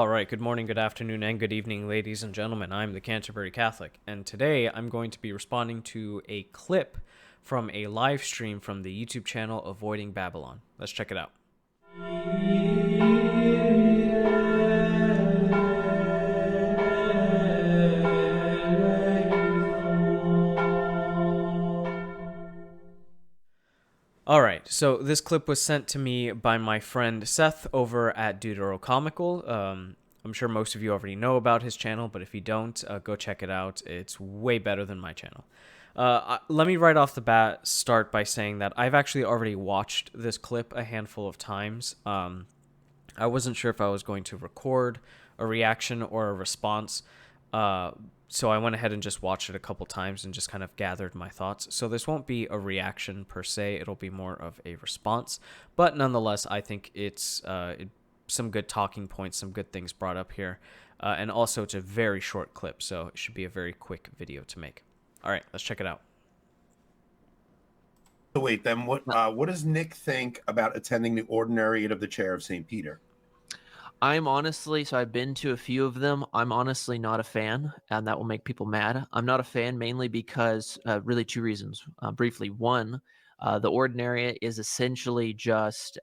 All right, good morning, good afternoon, and good evening, ladies and gentlemen. I'm the Canterbury Catholic, and today I'm going to be responding to a clip from a live stream from the YouTube channel Avoiding Babylon. Let's check it out. All right, so this clip was sent to me by my friend Seth over at Deuterocomical. I'm sure most of you already know about his channel, but if you don't, go check it out. It's way better than my channel. Let me right off the bat start by saying that I've actually already watched this clip a handful of times. I wasn't sure if I was going to record a reaction or a response. So I went ahead and just watched it a couple times and just kind of gathered my thoughts. So this won't be a reaction per se. It'll be more of a response. But nonetheless, I think it's some good talking points, some good things brought up here. And also, it's a very short clip, so it should be a very quick video to make. All right, let's check it out. So wait, then what does Nick think about attending the Ordinariate of the Chair of St. Peter? I've been to a few of them. I'm honestly not a fan, and that will make people mad. I'm not a fan mainly because really two reasons. Briefly, one, the Ordinariate is essentially just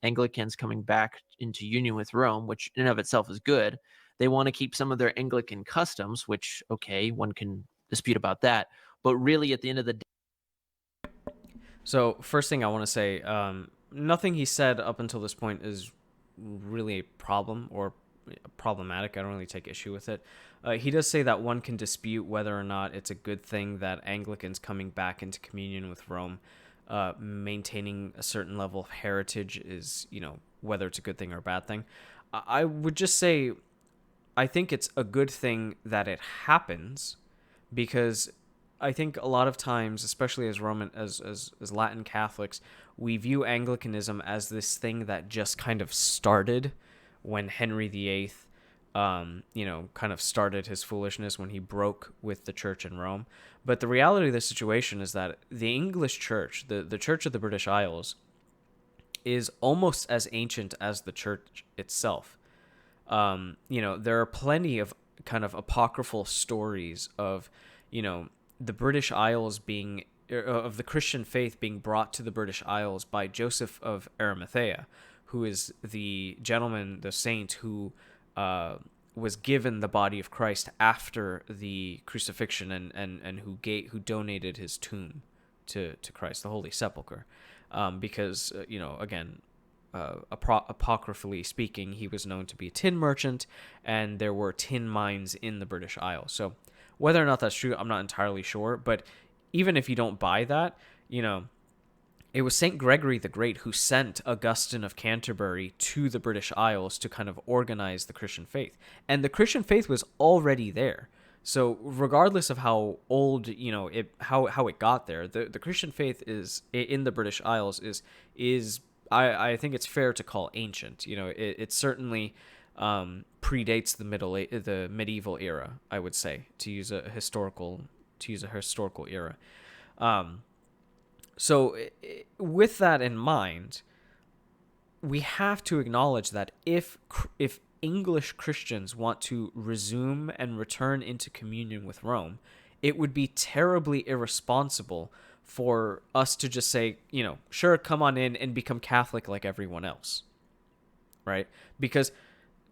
Anglicans coming back into union with Rome, which in and of itself is good. They want to keep some of their Anglican customs, which, okay, one can dispute about that. But really, at the end of the day, So first thing I want to say, nothing he said up until this point is really a problem or problematic. I don't really take issue with it. He does say that one can dispute whether or not it's a good thing that Anglicans coming back into communion with Rome, maintaining a certain level of heritage is, whether it's a good thing or a bad thing. I would just say I think it's a good thing that it happens because I think a lot of times, especially as Roman as Latin Catholics, we view Anglicanism as this thing that just kind of started when Henry VIII, kind of started his foolishness when he broke with the church in Rome. But the reality of the situation is that the English church, the Church of the British Isles, is almost as ancient as the church itself. There are plenty of kind of apocryphal stories of, the British Isles being, of the Christian faith being brought to the British Isles by Joseph of Arimathea, who is the gentleman, the saint who was given the body of Christ after the crucifixion and who donated his tomb to Christ, the Holy Sepulchre, because again, apocryphally speaking, he was known to be a tin merchant, and there were tin mines in the British Isles. So whether or not that's true, I'm not entirely sure. But even if you don't buy that, it was St. Gregory the Great who sent Augustine of Canterbury to the British Isles to kind of organize the Christian faith. And the Christian faith was already there. So regardless of how old, how it got there, the Christian faith is in the British Isles is I think it's fair to call ancient. It certainly predates the medieval era, I would say, to use a historical era. So with that in mind, we have to acknowledge that if English Christians want to resume and return into communion with Rome, it would be terribly irresponsible for us to just say, sure, come on in and become Catholic like everyone else, right? Because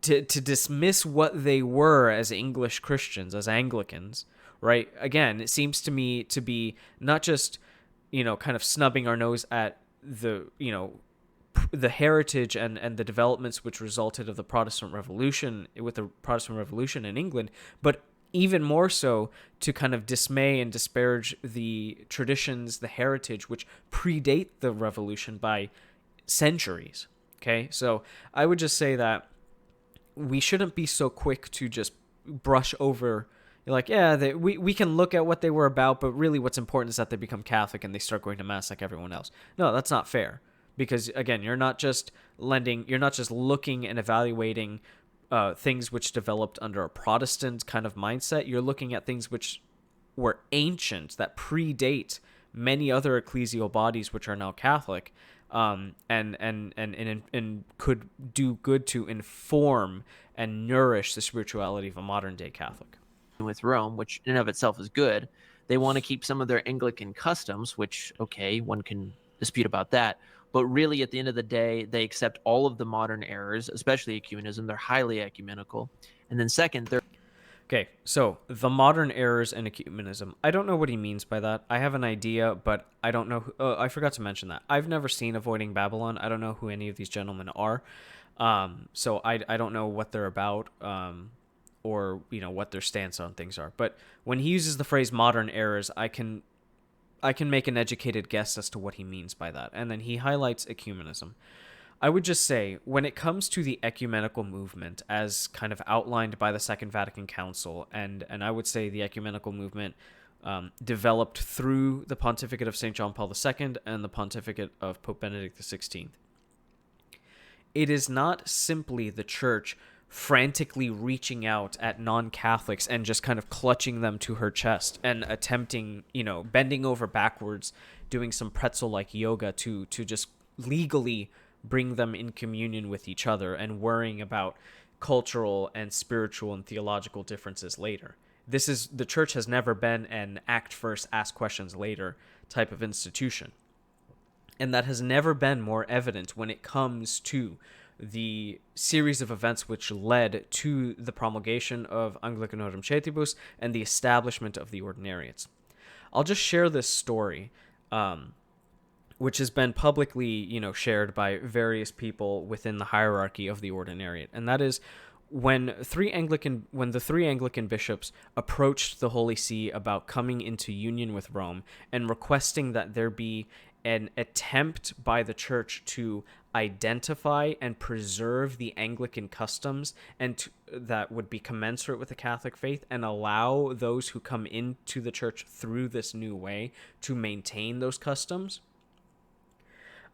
to dismiss what they were as English Christians, as Anglicans, right? Again, it seems to me to be not just, kind of snubbing our nose at the, the heritage and the developments which resulted of the Protestant Revolution in England, but even more so to kind of dismay and disparage the traditions, the heritage which predate the revolution by centuries. Okay, so I would just say that we shouldn't be so quick to just brush over. Like, yeah, we can look at what they were about, but really what's important is that they become Catholic and they start going to Mass like everyone else. No, that's not fair. Because, again, you're not just looking and evaluating things which developed under a Protestant kind of mindset. You're looking at things which were ancient, that predate many other ecclesial bodies which are now Catholic, and could do good to inform and nourish the spirituality of a modern day Catholic. With Rome, which in and of itself is good. They want to keep some of their Anglican customs, which, okay, one can dispute about that. But really, at the end of the day, they accept all of the modern errors, especially ecumenism. They're highly ecumenical. And then second, they're Okay, so the modern errors in ecumenism. I don't know what he means by that. I have an idea, but I don't know. I forgot to mention that. I've never seen Avoiding Babylon. I don't know who any of these gentlemen are. So I don't know what they're about, or what their stance on things are. But when he uses the phrase modern errors, I can make an educated guess as to what he means by that. And then he highlights ecumenism. I would just say, when it comes to the ecumenical movement as kind of outlined by the Second Vatican Council, and I would say the ecumenical movement developed through the pontificate of St. John Paul II and the pontificate of Pope Benedict XVI, it is not simply the church frantically reaching out at non-Catholics and just kind of clutching them to her chest and attempting, bending over backwards, doing some pretzel-like yoga to just legally bring them in communion with each other and worrying about cultural and spiritual and theological differences later. The church has never been an act first, ask questions later type of institution. And that has never been more evident when it comes to the series of events which led to the promulgation of Anglicanorum Cetibus and the establishment of the Ordinariates. I'll just share this story, which has been publicly, shared by various people within the hierarchy of the Ordinariate, and that is when the three Anglican bishops approached the Holy See about coming into union with Rome and requesting that there be an attempt by the church to identify and preserve the Anglican customs and that would be commensurate with the Catholic faith and allow those who come into the church through this new way to maintain those customs.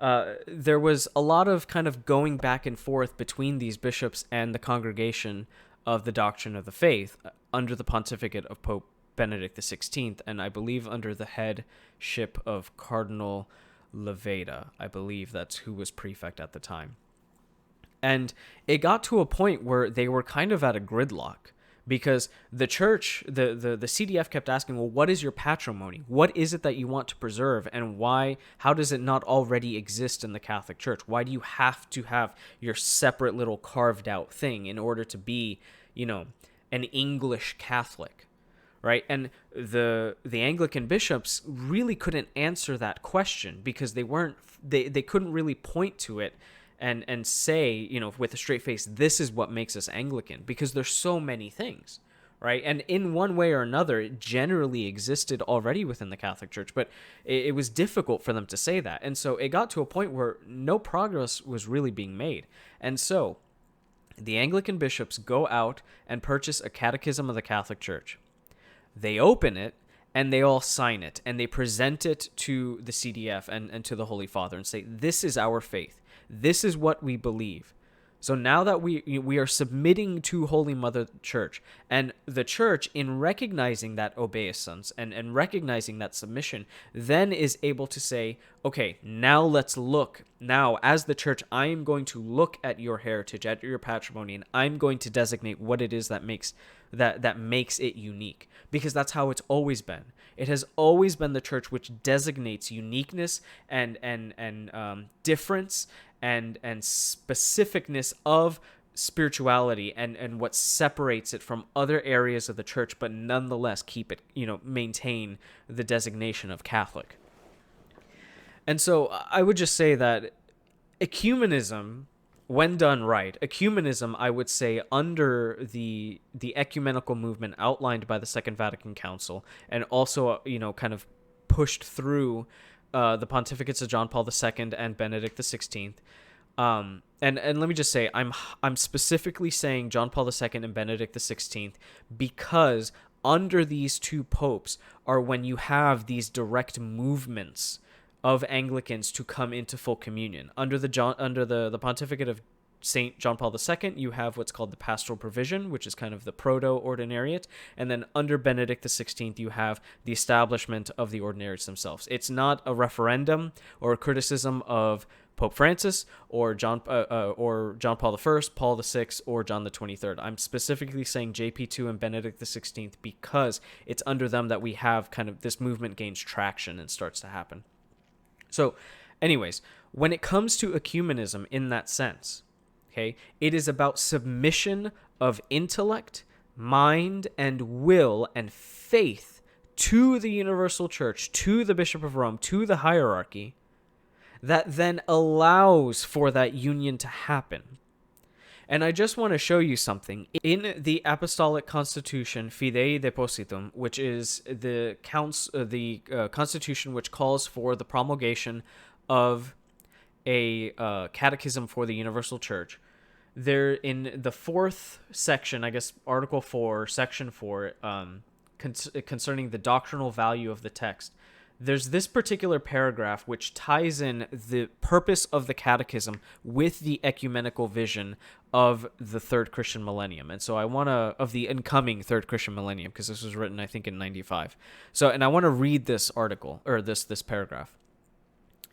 There was a lot of kind of going back and forth between these bishops and the congregation of the doctrine of the faith under the pontificate of Pope Benedict XVI, and I believe under the headship of Cardinal Leveda. I believe that's who was prefect at the time. And it got to a point where they were kind of at a gridlock because the church, the CDF kept asking, well, what is your patrimony? What is it that you want to preserve, and why? How does it not already exist in the Catholic Church? Why do you have to have your separate little carved out thing in order to be, an English Catholic? Right? And the Anglican bishops really couldn't answer that question because they couldn't really point to it and say, with a straight face, this is what makes us Anglican, because there's so many things, right? And in one way or another, it generally existed already within the Catholic Church, but it was difficult for them to say that. And so it got to a point where no progress was really being made. And so the Anglican bishops go out and purchase a catechism of the Catholic Church. They open it, and they all sign it, and they present it to the CDF and to the Holy Father and say, this is our faith. This is what we believe. So now that we are submitting to Holy Mother Church, and the Church, in recognizing that obeisance and recognizing that submission, then is able to say, okay, now let's look. Now, as the Church, I am going to look at your heritage, at your patrimony, and I'm going to designate what it is that makes it unique, because that's how it's always been. It has always been the Church which designates uniqueness and difference and specificness of spirituality and what separates it from other areas of the church, but nonetheless keep it, maintain the designation of Catholic. And so I would just say that ecumenism, when done right, ecumenism, I would say, under the ecumenical movement outlined by the Second Vatican Council, and also, kind of pushed through the pontificates of John Paul II and Benedict XVI. And let me just say, I'm specifically saying John Paul II and Benedict XVI because under these two popes are when you have these direct movements of Anglicans to come into full communion. Under the pontificate of St. John Paul II, you have what's called the pastoral provision, which is kind of the proto-ordinariate, and then under Benedict XVI, you have the establishment of the ordinariates themselves. It's not a referendum or a criticism of Pope Francis or John Paul I, Paul VI, or John the 23rd. I'm specifically saying JP2 and Benedict the 16th because it's under them that we have kind of this movement gains traction and starts to happen. So, anyways, when it comes to ecumenism in that sense, okay, it is about submission of intellect, mind, and will and faith to the universal church, to the Bishop of Rome, to the hierarchy, that then allows for that union to happen. And I just want to show you something. In the Apostolic Constitution Fidei Depositum, which is the constitution which calls for the promulgation of a catechism for the universal church, there in the fourth section, I guess Article 4, Section 4, concerning the doctrinal value of the text, there's this particular paragraph which ties in the purpose of the catechism with the ecumenical vision of the third Christian millennium. And so of the incoming third Christian millennium, because this was written, I think, in 95. And I want to read this article, or this paragraph.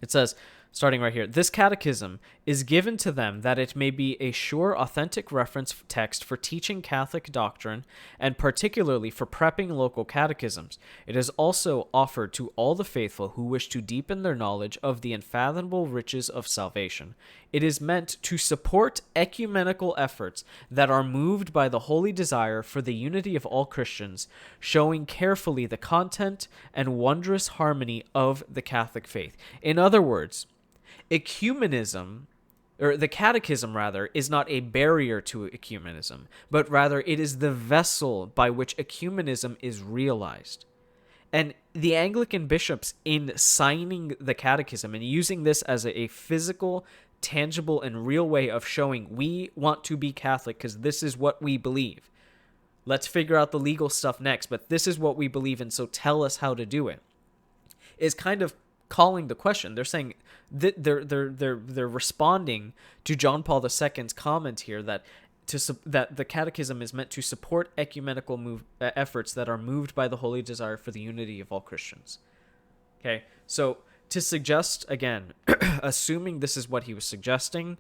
It says, starting right here, this catechism is given to them that it may be a sure, authentic reference text for teaching Catholic doctrine, and particularly for prepping local catechisms. It is also offered to all the faithful who wish to deepen their knowledge of the unfathomable riches of salvation. It is meant to support ecumenical efforts that are moved by the holy desire for the unity of all Christians, showing carefully the content and wondrous harmony of the Catholic faith. In other words, ecumenism, or the catechism rather, is not a barrier to ecumenism, but rather it is the vessel by which ecumenism is realized. And the Anglican bishops, in signing the catechism and using this as a physical, tangible, and real way of showing we want to be Catholic because this is what we believe. Let's figure out the legal stuff next, but this is what we believe in, so tell us how to do it, is kind of calling the question. They're saying that they're responding to John Paul II's comment here that the catechism is meant to support ecumenical efforts that are moved by the holy desire for the unity of all Christians. Okay, so to suggest, again, assuming this is what he was suggesting,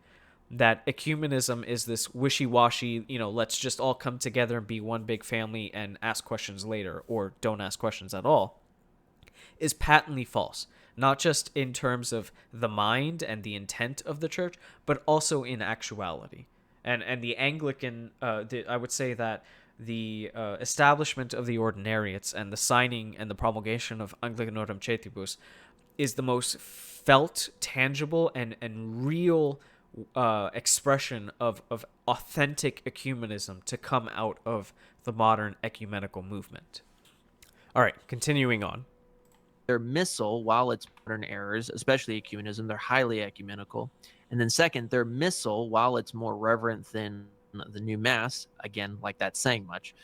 that ecumenism is this wishy-washy, let's just all come together and be one big family and ask questions later, or don't ask questions at all, is patently false. Not just in terms of the mind and the intent of the church, but also in actuality. And the Anglican, I would say that the establishment of the Ordinariates and the signing and the promulgation of Anglicanorum Cetibus is the most felt, tangible, and real expression of authentic ecumenism to come out of the modern ecumenical movement. All right, continuing on. Their missal, while it's modern errors, especially ecumenism, they're highly ecumenical. And then second, their missal, while it's more reverent than the new mass, again, like that's saying much,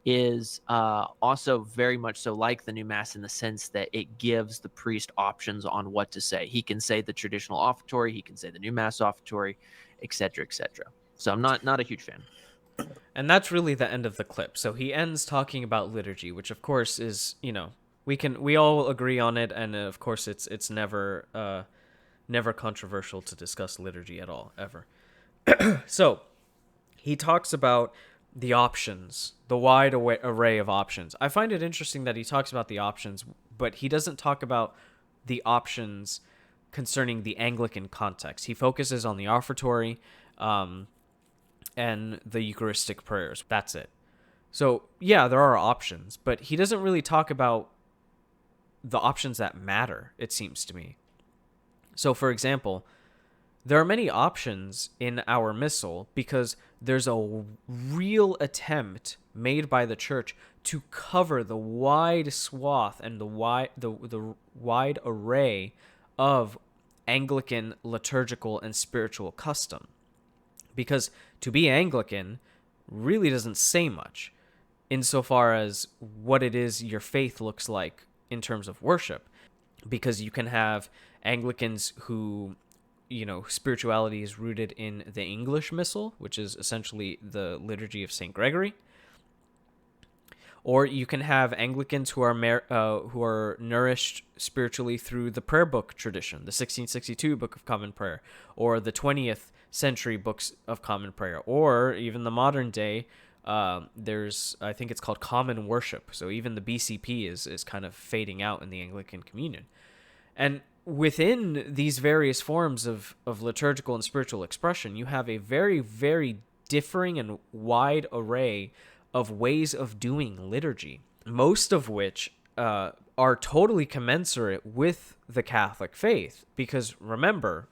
is also very much so like the new mass in the sense that it gives the priest options on what to say. He can say the traditional offertory, he can say the new mass offertory, etc., etc. So I'm not a huge fan. And that's really the end of the clip. So he ends talking about liturgy, which of course is, we all agree on it, and of course it's never controversial to discuss liturgy at all, ever. So he talks about the options, the wide array of options. I find it interesting that he talks about the options, but he doesn't talk about the options concerning the Anglican context. He focuses on the offertory and the Eucharistic prayers. That's it. So yeah, there are options, but he doesn't really talk about the options that matter, it seems to me. So, for example, there are many options in our missal because there's a real attempt made by the church to cover the wide swath and the wide array of Anglican liturgical and spiritual custom. Because to be Anglican really doesn't say much insofar as what it is your faith looks like in terms of worship, because you can have Anglicans who, spirituality is rooted in the English Missal, which is essentially the liturgy of St. Gregory, Or you can have Anglicans who are nourished spiritually through the prayer book tradition, the 1662 Book of Common Prayer, or the 20th century Books of Common Prayer, or even the modern day. There's, I think it's called Common Worship. So even the BCP is kind of fading out in the Anglican Communion. And within these various forms of liturgical and spiritual expression, you have a very, very differing and wide array of ways of doing liturgy, most of which are totally commensurate with the Catholic faith. Because remember,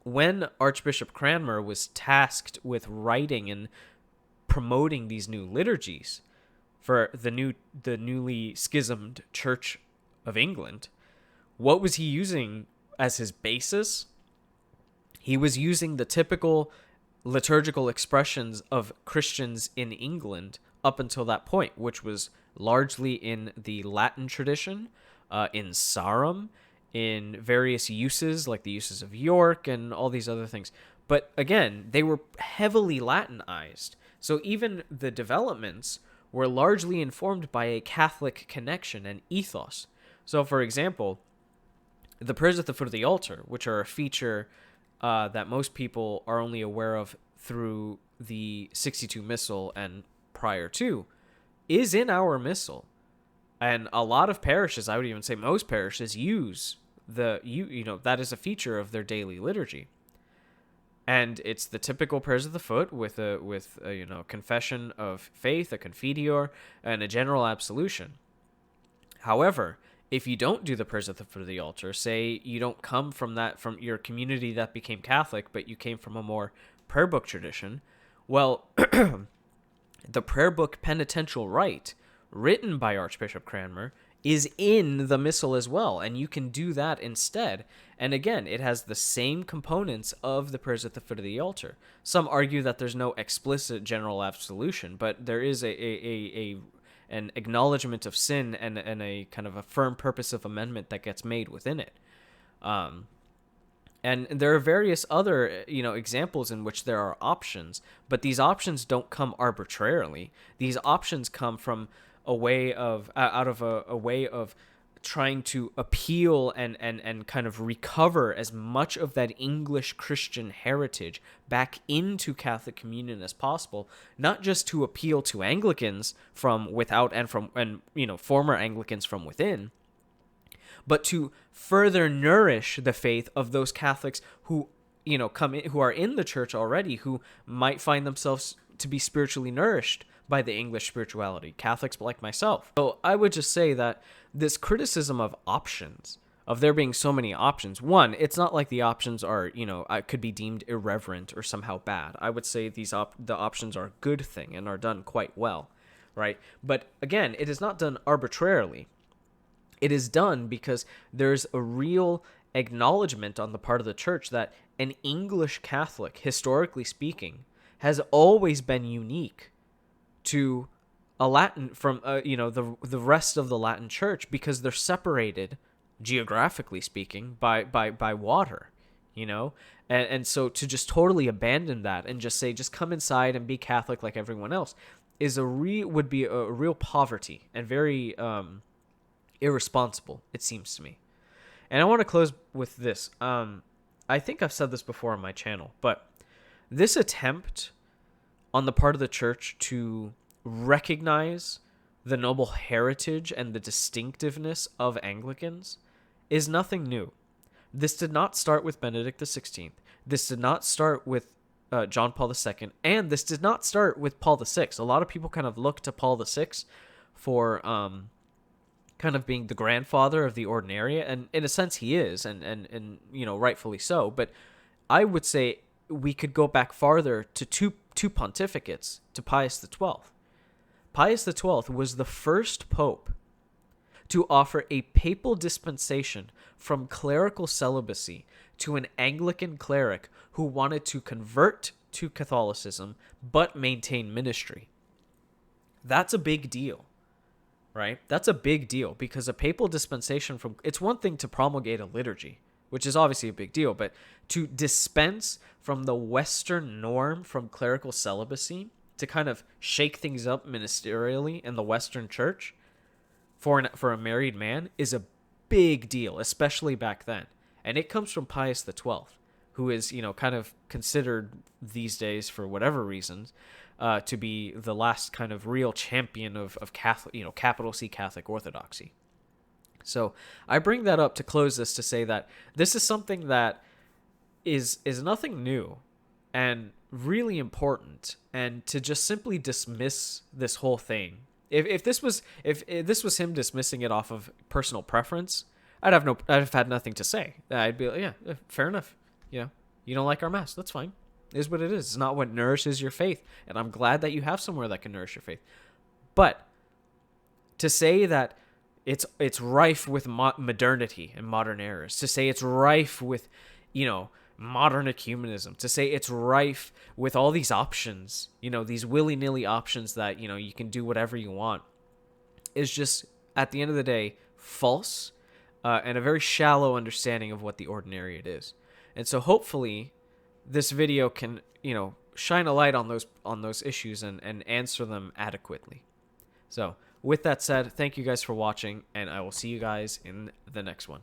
when Archbishop Cranmer was tasked with writing and promoting these new liturgies for the newly schismed Church of England, what was he using as his basis? He was using the typical liturgical expressions of Christians in England up until that point, which was largely in the Latin tradition, in Sarum, in various uses like the uses of York and all these other things. But again, they were heavily Latinized. So even the developments were largely informed by a Catholic connection and ethos. So for example, the prayers at the foot of the altar, which are a feature that most people are only aware of through the 62 Missal and prior to, is in our Missal. And a lot of parishes, I would even say most parishes, use that is a feature of their daily liturgy. And it's the typical prayers of the foot with a confession of faith, a confiteor, and a general absolution. However, if you don't do the prayers at the foot of the altar, say you don't come from your community that became Catholic, but you came from a more prayer book tradition, well, the prayer book penitential rite written by Archbishop Cranmer is in the Missal as well, and you can do that instead. And again, it has the same components of the prayers at the foot of the altar. Some argue that there's no explicit general absolution, but there is an acknowledgement of sin and a kind of a firm purpose of amendment that gets made within it. And there are various other, examples in which there are options, but these options don't come arbitrarily. These options come from a way of trying to appeal and kind of recover as much of that English Christian heritage back into Catholic communion as possible, not just to appeal to Anglicans from without and former Anglicans from within, but to further nourish the faith of those Catholics who who are in the church already, who might find themselves to be spiritually nourished by the English spirituality, Catholics like myself. So I would just say that this criticism of options, of there being so many options, one, it's not like the options are, could be deemed irreverent or somehow bad. I would say the options are a good thing and are done quite well, right? But again, it is not done arbitrarily. It is done because there's a real acknowledgement on the part of the church that an English Catholic, historically speaking, has always been unique to a Latin from the rest of the Latin Church, because they're separated geographically speaking by water, and so to just totally abandon that and just say just come inside and be Catholic like everyone else would be a real poverty and very irresponsible, it seems to me. And I want to close with this. I think I've said this before on my channel, but this attempt on the part of the church to recognize the noble heritage and the distinctiveness of Anglicans is nothing new. This did not start with Benedict XVI. This did not start with John Paul II, and this did not start with Paul VI. A lot of people kind of look to Paul VI for kind of being the grandfather of the Ordinariate, and in a sense he is, and rightfully so. But I would say we could go back farther to two pontificates, to Pius XII. Pius XII was the first pope to offer a papal dispensation from clerical celibacy to an Anglican cleric who wanted to convert to Catholicism but maintain ministry. That's a big deal, right? That's a big deal, because a papal dispensation it's one thing to promulgate a liturgy, which is obviously a big deal, but to dispense from the Western norm from clerical celibacy to kind of shake things up ministerially in the Western Church for a married man is a big deal, especially back then. And it comes from Pius XII, who is, kind of considered these days, for whatever reasons, to be the last kind of real champion of Catholic, capital C Catholic orthodoxy. So I bring that up to close this, to say that this is something that is nothing new and really important, and to just simply dismiss this whole thing. If this was him dismissing it off of personal preference, I'd have had nothing to say. I'd be like, yeah, fair enough. You don't like our mass, that's fine. It is what it is. It's not what nourishes your faith, and I'm glad that you have somewhere that can nourish your faith. But to say that it's rife with modernity and modern errors, to say it's rife with, modern ecumenism, to say it's rife with all these options, these willy-nilly options that, you can do whatever you want, is just, at the end of the day, false, and a very shallow understanding of what the Ordinariate is. And so hopefully this video can, shine a light on those issues and answer them adequately. So with that said, thank you guys for watching, and I will see you guys in the next one.